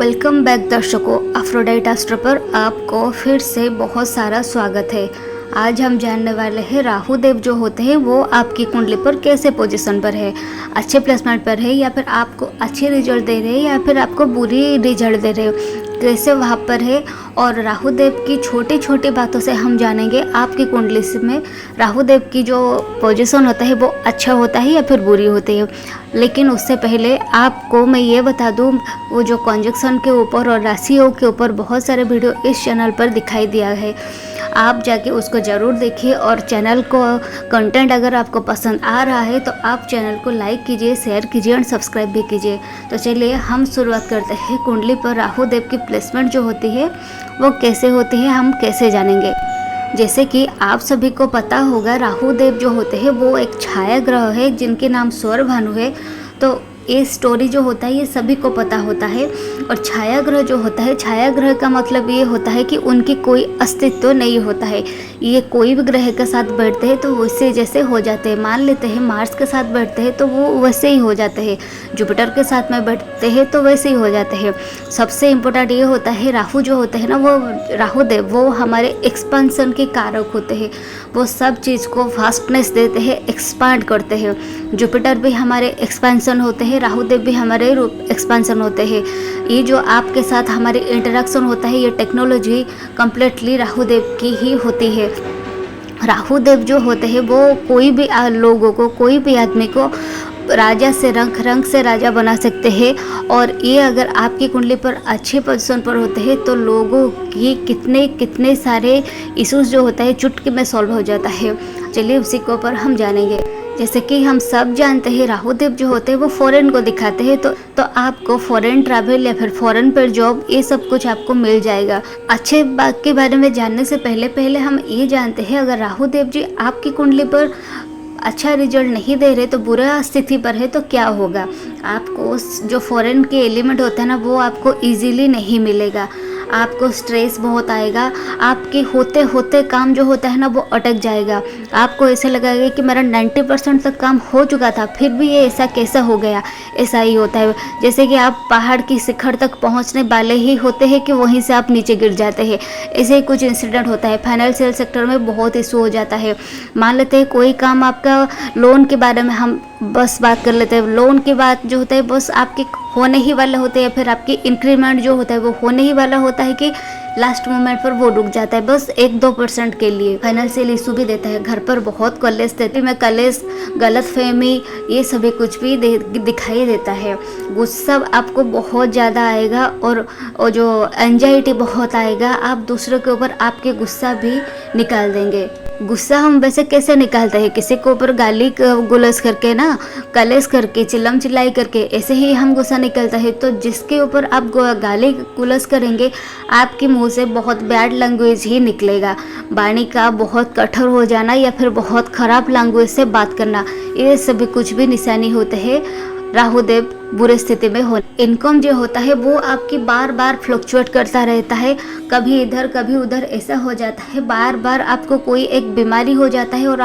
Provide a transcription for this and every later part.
Welcome back दर्शकों, Aphrodite astro पर आपको फिर से बहुत सारा स्वागत है। आज हम जानने वाले हैं राहु देव जो होते हैं वो आपकी कुंडली पर कैसे पोजीशन पर है, अच्छे प्लेसमेंट पर है या फिर आपको अच्छे रिजल्ट दे रहे हैं या फिर आपको बुरी रिजल्ट दे रहे हो, कैसे वहाँ पर है। और राहु देव की छोटी छोटी बातों से हम जानेंगे आपकी कुंडली में राहु देव की जो पोजीशन होता है वो अच्छा होता है या फिर बुरी होती है। लेकिन उससे पहले आपको मैं ये बता दूं, वो जो कॉन्जक्शन के ऊपर और राशियों के ऊपर बहुत सारे वीडियो इस चैनल पर दिखाई दिया है, आप जाके उसको ज़रूर देखिए। और चैनल को कंटेंट अगर आपको पसंद आ रहा है तो आप चैनल को लाइक कीजिए, शेयर कीजिए और सब्सक्राइब भी कीजिए। तो चलिए हम शुरुआत करते हैं। कुंडली पर राहु देव की प्लेसमेंट जो होती है वो कैसे होती है, हम कैसे जानेंगे। जैसे कि आप सभी को पता होगा, राहु देव जो होते हैं वो एक छाया ग्रह है जिनके नाम सौर भानु है। तो ये स्टोरी जो होता है ये सभी को पता होता है। और छाया ग्रह जो होता है, छाया ग्रह का मतलब ये होता है कि उनकी कोई अस्तित्व नहीं होता है। ये कोई भी ग्रह के साथ बैठते हैं तो वैसे जैसे हो जाते हैं। मान लेते हैं मार्स के साथ बैठते हैं तो वो वैसे ही हो जाते हैं, जुपिटर के साथ में बैठते हैं तो वैसे ही हो जाते हैं। सबसे इम्पोर्टेंट ये होता है, राहु जो होते हैं ना, वो राहु देव वो हमारे एक्सपेंशन के कारक होते हैं। वो सब चीज़ को फास्टनेस देते हैं, एक्सपांड करते हैं। जुपिटर भी हमारे एक्सपेंशन होते हैं, राहु देव भी हमारे एक्सपेंशन होते हैं। ये जो आपके साथ हमारी इंटरेक्शन होता है, ये टेक्नोलॉजी कम्प्लीटली राहु देव की ही होती है। राहु देव जो होते हैं वो कोई भी लोगों को, कोई भी आदमी को राजा से रंग रंग से राजा बना सकते हैं। और ये अगर आपकी कुंडली पर अच्छे पोजीशन पर होते हैं तो लोगों की कितने कितने सारे इश्यूज जो होता है चुटकी में सॉल्व हो जाता है। चलिए उसी के ऊपर हम जानेंगे। जैसे कि हम सब जानते हैं, राहु देव जो होते हैं वो फॉरेन को दिखाते हैं। तो आपको फॉरेन ट्रैवल या फिर फॉरेन पर जॉब, ये सब कुछ आपको मिल जाएगा। अच्छे बात के बारे में जानने से पहले हम ये जानते हैं, अगर राहु देव जी आपकी कुंडली पर अच्छा रिजल्ट नहीं दे रहे तो बुरा स्थिति पर है तो क्या होगा। आपको जो फॉरेन के एलिमेंट होता है ना वो आपको इजीली नहीं मिलेगा। आपको स्ट्रेस बहुत आएगा, आपके होते होते काम जो होता है ना वो अटक जाएगा। आपको ऐसे लगेगा कि मेरा 90% तक काम हो चुका था फिर भी ये ऐसा कैसा हो गया। ऐसा ही होता है जैसे कि आप पहाड़ की शिखर तक पहुंचने वाले ही होते हैं कि वहीं से आप नीचे गिर जाते हैं। ऐसे ही कुछ इंसिडेंट होता है। फाइनेंशियल सेक्टर में बहुत इशू हो जाता है। मान लेते हैं कोई काम आपका, लोन के बारे में हम बस बात कर लेते हैं। लोन की बात जो होता है बस आपके होने ही वाला होता है, या फिर आपकी इंक्रीमेंट जो होता है वो होने ही वाला होता है कि लास्ट मोमेंट पर वो रुक जाता है बस 1-2% के लिए। फाइनेंशियल इशू भी देता है, घर पर बहुत कलेश देती में कलेश, गलत फहमी, ये सभी कुछ भी दिखाई देता है। गुस्सा आपको बहुत ज़्यादा आएगा और जो एंजाइटी बहुत आएगा। आप दूसरों के ऊपर आपके गुस्सा भी निकाल देंगे। गुस्सा हम वैसे कैसे निकालते हैं, किसी के ऊपर गाली गुलस करके ना, कलेश करके, चिल्लम चिल्लाई करके, ऐसे ही हम गुस्सा निकलता है। तो जिसके ऊपर आप गाली गुलस करेंगे आपके मुंह से बहुत बैड लैंग्वेज ही निकलेगा। वाणी का बहुत कठोर हो जाना या फिर बहुत ख़राब लैंग्वेज से बात करना, ये सभी कुछ भी निशानी होते हैं राहु देव बुरे स्थिति में हो। इनकम जो होता है वो आपकी बार बार फ्लक्चुएट करता रहता है, कभी इधर कभी उधर ऐसा हो जाता है। बार बार आपको कोई एक बीमारी हो जाता है और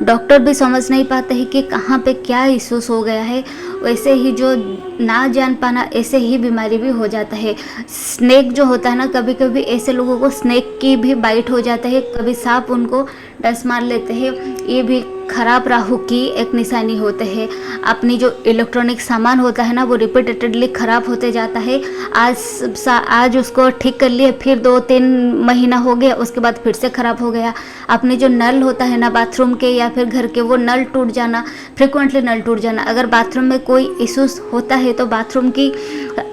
डॉक्टर भी समझ नहीं पाते हैं कि कहाँ पे क्या इश्यूज हो गया है। वैसे ही जो ना जान पाना, ऐसे ही बीमारी भी हो जाता है। स्नेक जो होता है ना, कभी कभी ऐसे लोगों को स्नेक की भी बाइट हो जाता है, कभी सांप उनको डस मार लेते हैं। ये भी खराब राहु की एक निशानी होते हैं। अपनी जो इलेक्ट्रॉनिक सामान होता है ना वो रिपीटेडली ख़राब होते जाता है। आज उसको ठीक कर लिए, फिर 2-3 महीना हो गया, उसके बाद फिर से ख़राब हो गया। अपने जो नल होता है ना बाथरूम के या फिर घर के, वो नल टूट जाना, फ्रिक्वेंटली नल टूट जाना। अगर बाथरूम में कोई इश्यूज होता है तो बाथरूम की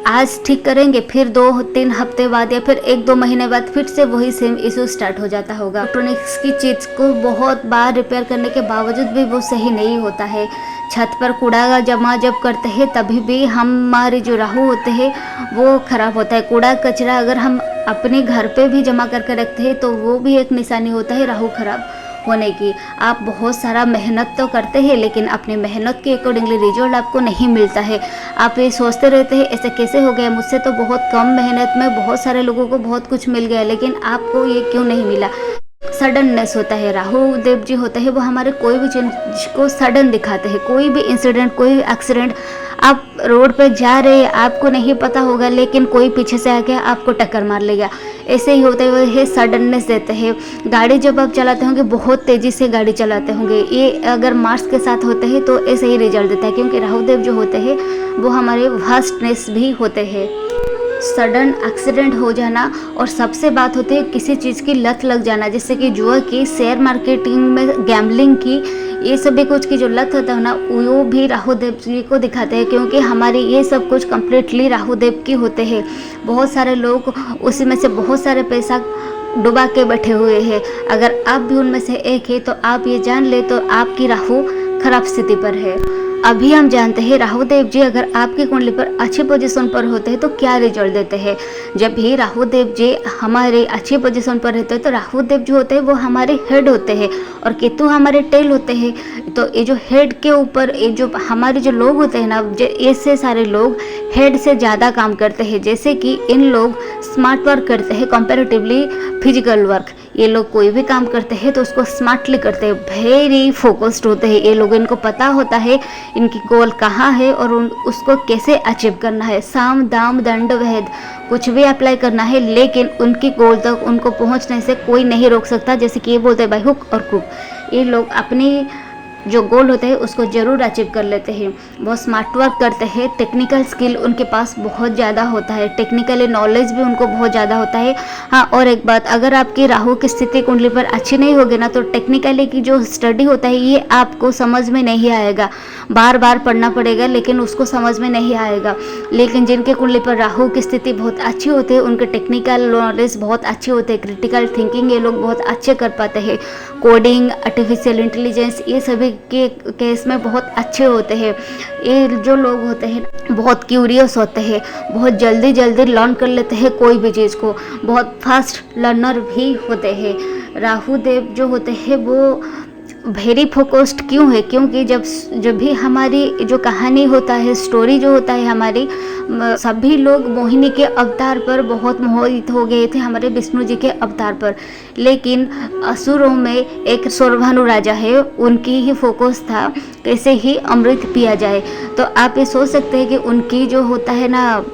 आज ठीक करेंगे, फिर 2-3 हफ्ते बाद या फिर 1-2 महीने बाद फिर से वही सेम इशू स्टार्ट हो जाता होगा। इलेक्ट्रॉनिक्स की चीज़ को बहुत बार रिपेयर करने के बावजूद भी वो सही नहीं होता है। छत पर कूड़ा जमा जब करते हैं तभी भी हमारे जो राहु होते हैं वो खराब होता है। कूड़ा कचरा अगर हम अपने घर पे भी जमा करके रखते हैं तो वो भी एक निशानी होता है राहु खराब होने की। आप बहुत सारा मेहनत तो करते हैं लेकिन अपनी मेहनत के अकॉर्डिंगली रिजल्ट आपको नहीं मिलता है। आप ये सोचते रहते हैं ऐसा कैसे हो गया, मुझसे तो बहुत कम मेहनत में बहुत सारे लोगों को बहुत कुछ मिल गया लेकिन आपको ये क्यों नहीं मिला। सडननेस होता है। राहु देव जी होते हैं वो हमारे कोई भी चीज को सडन दिखाते हैं। कोई भी इंसिडेंट, कोई एक्सीडेंट, आप रोड पे जा रहे हैं, आपको नहीं पता होगा लेकिन कोई पीछे से आके आपको टक्कर मार लेगा। ऐसे ही होते हुए है, सडननेस देते हैं। गाड़ी जब आप चलाते होंगे बहुत तेज़ी से गाड़ी चलाते होंगे, ये अगर मार्स के साथ होते हैं तो ऐसे ही रिजल्ट देता है, क्योंकि राहु देव जो होते हैं वो हमारे वास्टनेस भी होते हैं। सडन एक्सीडेंट हो जाना, और सबसे बात होती है किसी चीज़ की लत लग जाना, जैसे कि जुआ की, शेयर मार्केटिंग में गैम्बलिंग की, ये सभी कुछ की जो लत होता है ना, वो भी राहु देव जी को दिखाते हैं, क्योंकि हमारी ये सब कुछ कम्प्लीटली राहु देव की होते हैं। बहुत सारे लोग उसी में से बहुत सारे पैसा डुबा के बैठे हुए हैं। अगर आप भी उनमें से एक है तो आप ये जान ले तो आपकी राहु खराब स्थिति पर है। अभी हम जानते हैं राहु देव जी अगर आपकी कुंडली पर अच्छी पोजीशन पर होते हैं तो क्या रिजल्ट देते हैं। जब भी राहु देव जी हमारे अच्छी पोजीशन पर रहते हैं तो राहु देव जो होते हैं वो हमारे हेड होते हैं और केतु हमारे टेल होते हैं। तो ये जो हेड के ऊपर ये जो हमारे जो लोग होते हैं ना, ऐसे सारे लोग हेड से ज़्यादा काम करते हैं। जैसे कि इन लोग स्मार्ट वर्क करते हैं कंपैरेटिवली फिजिकल वर्क। ये लोग कोई भी काम करते हैं तो उसको स्मार्टली करते हैं, वेरी फोकस्ड होते हैं ये लोग। इनको पता होता है इनकी गोल कहाँ है और उसको कैसे अचीव करना है। साम दाम दंड भेद कुछ भी अप्लाई करना है, लेकिन उनकी गोल तक उनको पहुंचने से कोई नहीं रोक सकता। जैसे कि ये बोलते हैं बाई हुक और क्रुक, ये लोग अपनी जो गोल होते हैं उसको ज़रूर अचीव कर लेते हैं। बहुत स्मार्ट वर्क करते हैं, टेक्निकल स्किल उनके पास बहुत ज़्यादा होता है, टेक्निकली नॉलेज भी उनको बहुत ज़्यादा होता है। हाँ, और एक बात, अगर आपकी राहु की स्थिति कुंडली पर अच्छी नहीं होगी ना तो टेक्निकली की जो स्टडी होता है ये आपको समझ में नहीं आएगा। बार बार पढ़ना पड़ेगा लेकिन उसको समझ में नहीं आएगा। लेकिन जिनके कुंडली पर राहु की स्थिति बहुत अच्छी होती है, उनके टेक्निकल नॉलेज बहुत अच्छे होते हैं, क्रिटिकल थिंकिंग ये लोग बहुत अच्छे कर पाते हैं, कोडिंग, आर्टिफिशियल इंटेलिजेंस, ये सभी के केस में बहुत अच्छे होते हैं। ये जो लोग होते हैं बहुत क्यूरियस होते हैं, बहुत जल्दी जल्दी लर्न कर लेते हैं कोई भी चीज़ को, बहुत फास्ट लर्नर भी होते हैं। राहु देव जो होते हैं वो वेरी फोकस्ड क्यों है, क्योंकि जब भी हमारी जो कहानी होता है, स्टोरी जो होता है हमारी, सभी लोग मोहिनी के अवतार पर बहुत मोहित हो गए थे, हमारे विष्णु जी के अवतार पर। लेकिन असुरों में एक सौरभानु राजा है, उनकी ही फोकस था कैसे ही अमृत पिया जाए। तो आप ये सोच सकते हैं कि उनकी जो होता है ना,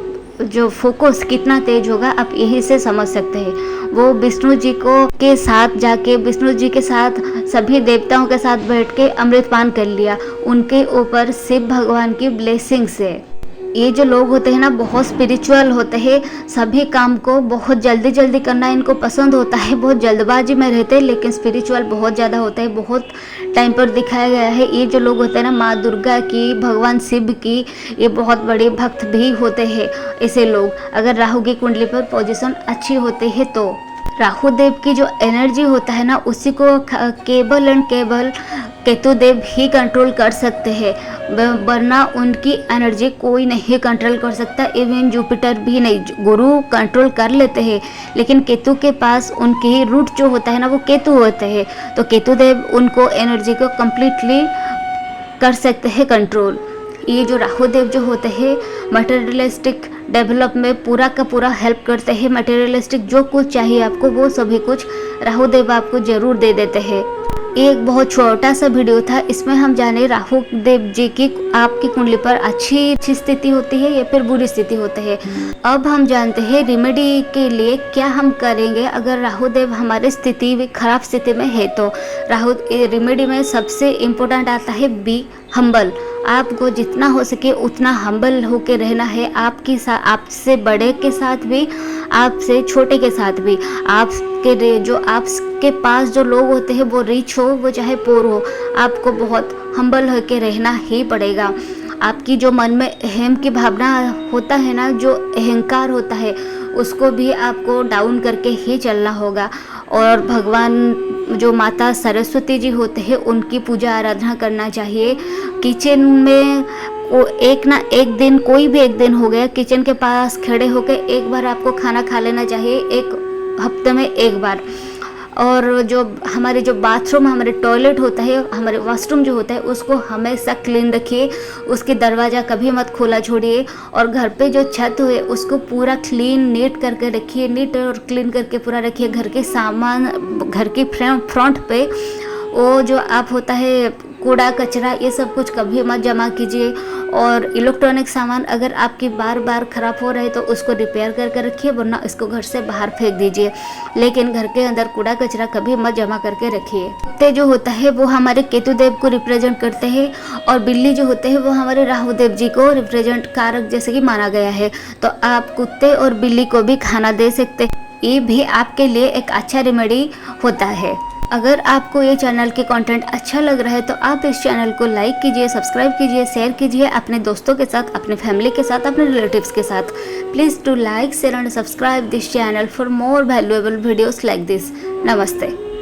जो फोकस कितना तेज होगा, आप यही से समझ सकते हैं। वो विष्णु जी को के साथ जाके, विष्णु जी के साथ सभी देवताओं के साथ बैठ के अमृतपान कर लिया, उनके ऊपर शिव भगवान की ब्लेसिंग से। ये जो लोग होते हैं ना बहुत स्पिरिचुअल होते हैं, सभी काम को बहुत जल्दी जल्दी करना इनको पसंद होता है, बहुत जल्दबाजी में रहते हैं, लेकिन स्पिरिचुअल बहुत ज़्यादा होता है। बहुत टाइम पर दिखाया गया है ये जो लोग होते हैं ना, माँ दुर्गा की, भगवान शिव की ये बहुत बड़े भक्त भी होते हैं। ऐसे लोग अगर राहु की कुंडली पर पोजीशन अच्छी होती है तो राहु देव की जो एनर्जी होता है ना, उसी को केवल एंड केवल केतु देव ही कंट्रोल कर सकते हैं, वरना उनकी एनर्जी कोई नहीं कंट्रोल कर सकता। इवन जुपिटर भी नहीं, गुरु कंट्रोल कर लेते हैं, लेकिन केतु के पास उनकी रूट जो होता है ना वो केतु होते हैं, तो केतु देव उनको एनर्जी को कंप्लीटली कर सकते हैं कंट्रोल। ये जो राहु देव जो होते हैं मटेरियलिस्टिक डेवलप में पूरा का पूरा हेल्प करते हैं। मटेरियलिस्टिक जो कुछ चाहिए आपको वो सभी कुछ राहु देव आपको जरूर दे देते हैं। एक बहुत छोटा सा वीडियो था, इसमें हम जाने राहु देव जी की आपकी कुंडली पर अच्छी स्थिति होती है या फिर बुरी स्थिति होती है। अब हम जानते हैं रेमेडी के लिए क्या हम करेंगे अगर राहु देव हमारी स्थिति खराब स्थिति में है। तो राहु रेमेडी में सबसे इम्पोर्टेंट आता है बी हम्बल। आपको जितना हो सके उतना हम्बल होके रहना है, आपसे बड़े के साथ भी, आपसे छोटे के साथ भी। आपके पास जो लोग होते हैं वो रिच हो, वो चाहे पोर हो, आपको बहुत हम्बल होके रहना ही पड़ेगा। आपकी जो मन में अहम की भावना होता है ना, जो अहंकार होता है, उसको भी आपको डाउन करके ही चलना होगा। और भगवान जो माता सरस्वती जी होते हैं उनकी पूजा आराधना करना चाहिए। किचन में एक ना एक दिन, कोई भी एक दिन हो गया, किचन के पास खड़े होकर एक बार आपको खाना खा लेना चाहिए, एक हफ्ते में एक बार। और जो हमारे जो बाथरूम, हमारे टॉयलेट होता है, हमारे वॉशरूम जो होता है, उसको हमेशा क्लीन रखिए। उसकी दरवाज़ा कभी मत खोला छोड़िए। और घर पे जो छत है उसको पूरा क्लीन नीट करके रखिए, नीट और क्लीन करके पूरा रखिए। घर के सामान, घर की फ्रंट पे वो जो आप होता है कूड़ा कचरा, ये सब कुछ कभी मत जमा कीजिए। और इलेक्ट्रॉनिक सामान अगर आपकी बार बार ख़राब हो रहा है तो उसको रिपेयर करके रखिए, वरना इसको घर से बाहर फेंक दीजिए। लेकिन घर के अंदर कूड़ा कचरा कभी मत जमा करके रखिए। कुत्ते जो होता है वो हमारे केतु देव को रिप्रेजेंट करते हैं, और बिल्ली जो होते हैं वो हमारे राहु देव जी को रिप्रेजेंट कारक जैसे कि माना गया है। तो आप कुत्ते और बिल्ली को भी खाना दे सकते हैं, ये भी आपके लिए एक अच्छा रेमेडी होता है। अगर आपको ये चैनल के कंटेंट अच्छा लग रहा है तो आप इस चैनल को लाइक कीजिए, सब्सक्राइब कीजिए, शेयर कीजिए अपने दोस्तों के साथ, अपने फैमिली के साथ, अपने रिलेटिव्स के साथ। Please do like, share and subscribe this channel for more valuable videos like this. नमस्ते।